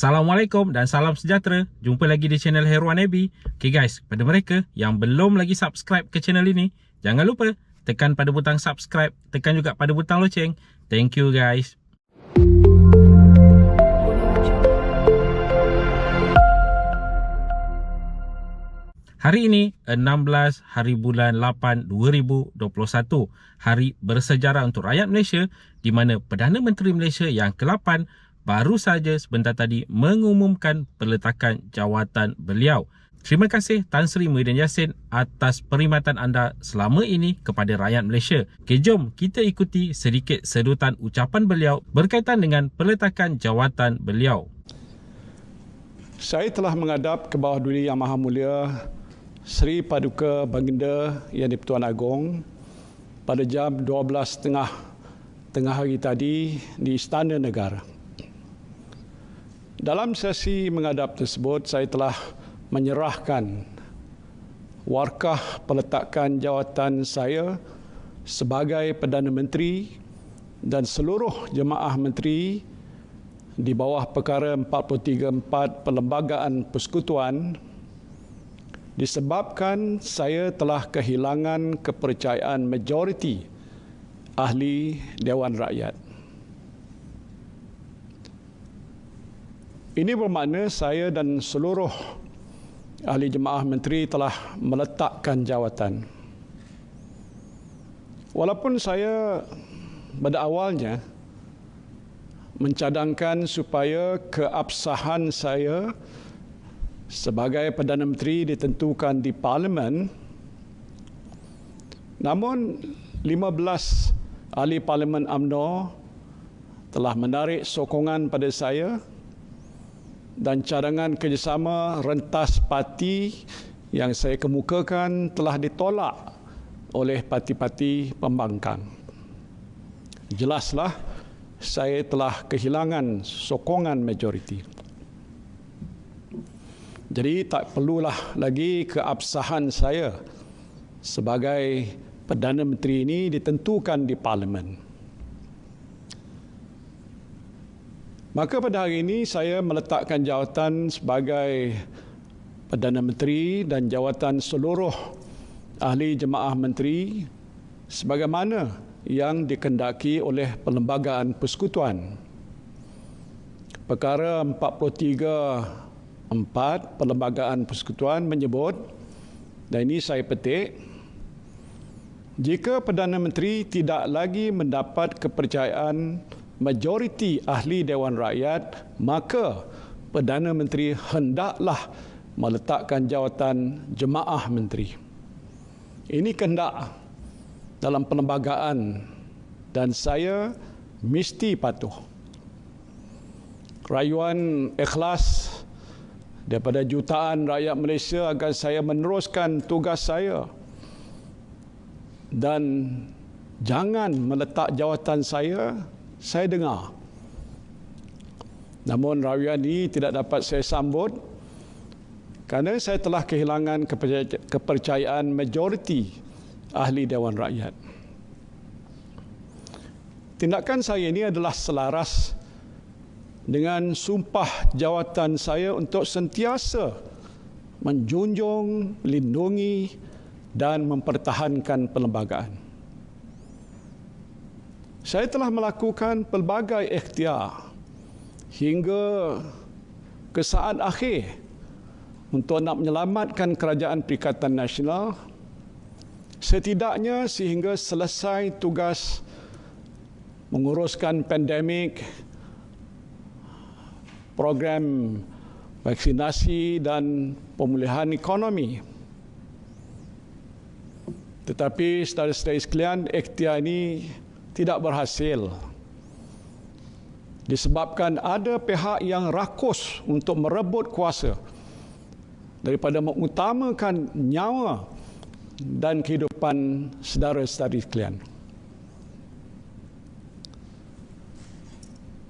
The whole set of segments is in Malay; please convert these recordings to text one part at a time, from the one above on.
Assalamualaikum dan salam sejahtera. Jumpa lagi di channel Heruan Nabi. Okay guys, pada mereka yang belum lagi subscribe ke channel ini, jangan lupa tekan pada butang subscribe, tekan juga pada butang loceng. Thank you guys. Hari ini 16 hari bulan 8 2021, hari bersejarah untuk rakyat Malaysia, di mana Perdana Menteri Malaysia yang ke-8 baru saja sebentar tadi mengumumkan peletakan jawatan beliau. Terima kasih Tan Sri Muhyiddin Yassin atas perkhidmatan anda selama ini kepada rakyat Malaysia. Okay, jom kita ikuti sedikit sedutan ucapan beliau berkaitan dengan peletakan jawatan beliau. Saya telah menghadap ke bawah duli Yang Maha Mulia Sri Paduka Baginda Yang di-Pertuan Agong pada jam 12.30 tengah hari tadi di Istana Negara. Dalam sesi menghadap tersebut, saya telah menyerahkan warkah peletakan jawatan saya sebagai Perdana Menteri dan seluruh jemaah menteri di bawah perkara 434 Perlembagaan Persekutuan disebabkan saya telah kehilangan kepercayaan majoriti ahli Dewan Rakyat. Ini bermakna saya dan seluruh ahli jemaah menteri telah meletakkan jawatan. Walaupun saya pada awalnya mencadangkan supaya keabsahan saya sebagai Perdana Menteri ditentukan di Parlimen, namun 15 ahli Parlimen UMNO telah menarik sokongan pada saya dan cadangan kerjasama rentas parti yang saya kemukakan telah ditolak oleh parti-parti pembangkang. Jelaslah saya telah kehilangan sokongan majoriti. Jadi tak perlulah lagi keabsahan saya sebagai Perdana Menteri ini ditentukan di Parlimen. Maka pada hari ini saya meletakkan jawatan sebagai Perdana Menteri dan jawatan seluruh ahli jemaah menteri sebagaimana yang dikendaki oleh Perlembagaan Persekutuan. Perkara 434 Perlembagaan Persekutuan menyebut, dan ini saya petik, jika Perdana Menteri tidak lagi mendapat kepercayaan majoriti ahli Dewan Rakyat, maka Perdana Menteri hendaklah meletakkan jawatan jemaah menteri. Ini kehendak dalam perlembagaan dan saya mesti patuh. Rayuan ikhlas daripada jutaan rakyat Malaysia agar saya meneruskan tugas saya dan jangan meletak jawatan saya dengar. Namun rayuan ini tidak dapat saya sambut kerana saya telah kehilangan kepercayaan majoriti ahli Dewan Rakyat. Tindakan saya ini adalah selaras dengan sumpah jawatan saya untuk sentiasa menjunjung, melindungi dan mempertahankan perlembagaan. Saya telah melakukan pelbagai ikhtiar hingga ke saat akhir untuk nak menyelamatkan Kerajaan Perikatan Nasional, setidaknya sehingga selesai tugas menguruskan pandemik, program vaksinasi dan pemulihan ekonomi. Tetapi saudara-saudari sekalian, ikhtiar ini tidak berhasil disebabkan ada pihak yang rakus untuk merebut kuasa daripada mengutamakan nyawa dan kehidupan saudara-saudari sekalian.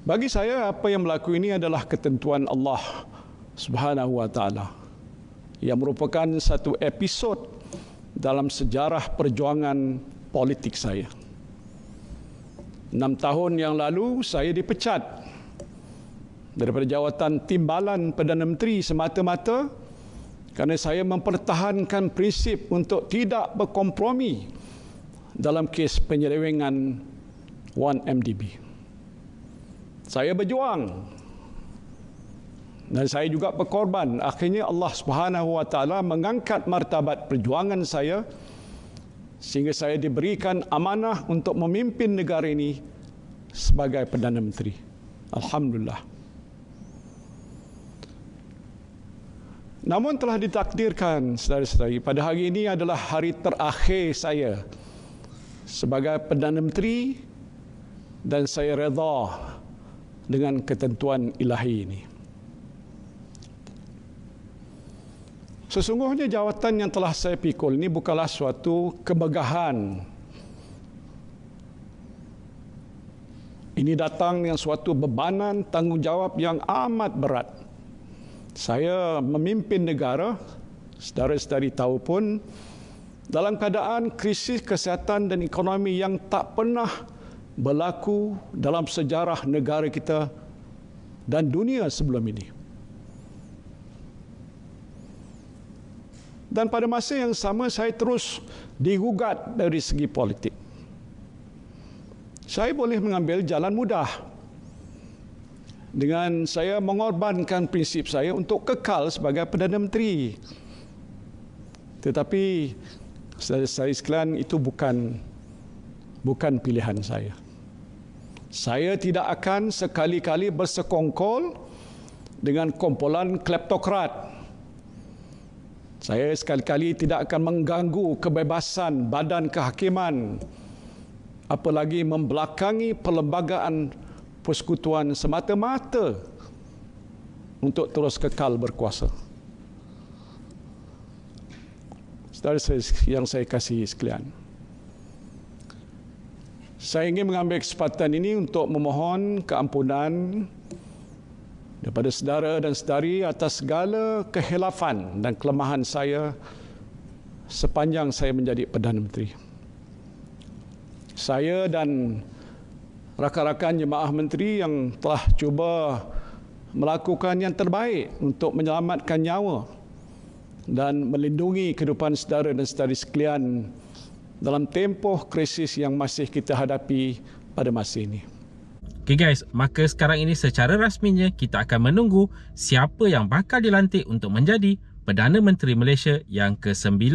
Bagi saya, apa yang berlaku ini adalah ketentuan Allah Subhanahu wa taala yang merupakan satu episod dalam sejarah perjuangan politik saya. 6 tahun yang lalu saya dipecat daripada jawatan timbalan Perdana Menteri semata-mata kerana saya mempertahankan prinsip untuk tidak berkompromi dalam kes penyelewengan 1MDB. Saya berjuang dan saya juga berkorban. Akhirnya Allah Subhanahu Wa Taala mengangkat martabat perjuangan saya sehingga saya diberikan amanah untuk memimpin negara ini sebagai Perdana Menteri. Alhamdulillah. Namun telah ditakdirkan, saudara-saudari, pada hari ini adalah hari terakhir saya sebagai Perdana Menteri dan saya redha dengan ketentuan ilahi ini. Sesungguhnya jawatan yang telah saya pikul ini bukanlah suatu kemegahan. Ini datang dengan suatu bebanan tanggungjawab yang amat berat. Saya memimpin negara, saudara-saudari tahu pun, dalam keadaan krisis kesihatan dan ekonomi yang tak pernah berlaku dalam sejarah negara kita dan dunia sebelum ini. Dan pada masa yang sama saya terus digugat dari segi politik. Saya boleh mengambil jalan mudah dengan saya mengorbankan prinsip saya untuk kekal sebagai Perdana Menteri. Tetapi saya sekalian itu bukan pilihan saya. Saya tidak akan sekali-kali bersekongkol dengan kumpulan kleptokrat. Saya sekali-kali tidak akan mengganggu kebebasan badan kehakiman, apalagi membelakangi perlembagaan persekutuan semata-mata untuk terus kekal berkuasa. Saudara yang saya kasihi sekalian, saya ingin mengambil kesempatan ini untuk memohon keampunan daripada saudara dan saudari atas segala kehilafan dan kelemahan saya sepanjang saya menjadi Perdana Menteri. Saya dan rakan-rakan jemaah menteri yang telah cuba melakukan yang terbaik untuk menyelamatkan nyawa dan melindungi kehidupan saudara dan saudari sekalian dalam tempoh krisis yang masih kita hadapi pada masa ini. Okay guys, maka sekarang ini secara rasminya kita akan menunggu siapa yang bakal dilantik untuk menjadi Perdana Menteri Malaysia yang ke-9.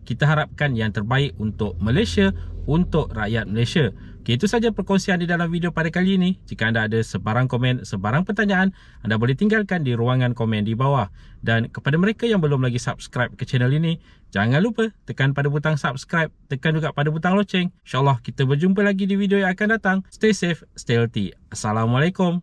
Kita harapkan yang terbaik untuk Malaysia, untuk rakyat Malaysia. Okay, itu saja perkongsian di dalam video pada kali ini. Jika anda ada sebarang komen, sebarang pertanyaan, anda boleh tinggalkan di ruangan komen di bawah. Dan kepada mereka yang belum lagi subscribe ke channel ini, jangan lupa tekan pada butang subscribe, tekan juga pada butang loceng. InsyaAllah kita berjumpa lagi di video yang akan datang. Stay safe, stay healthy. Assalamualaikum.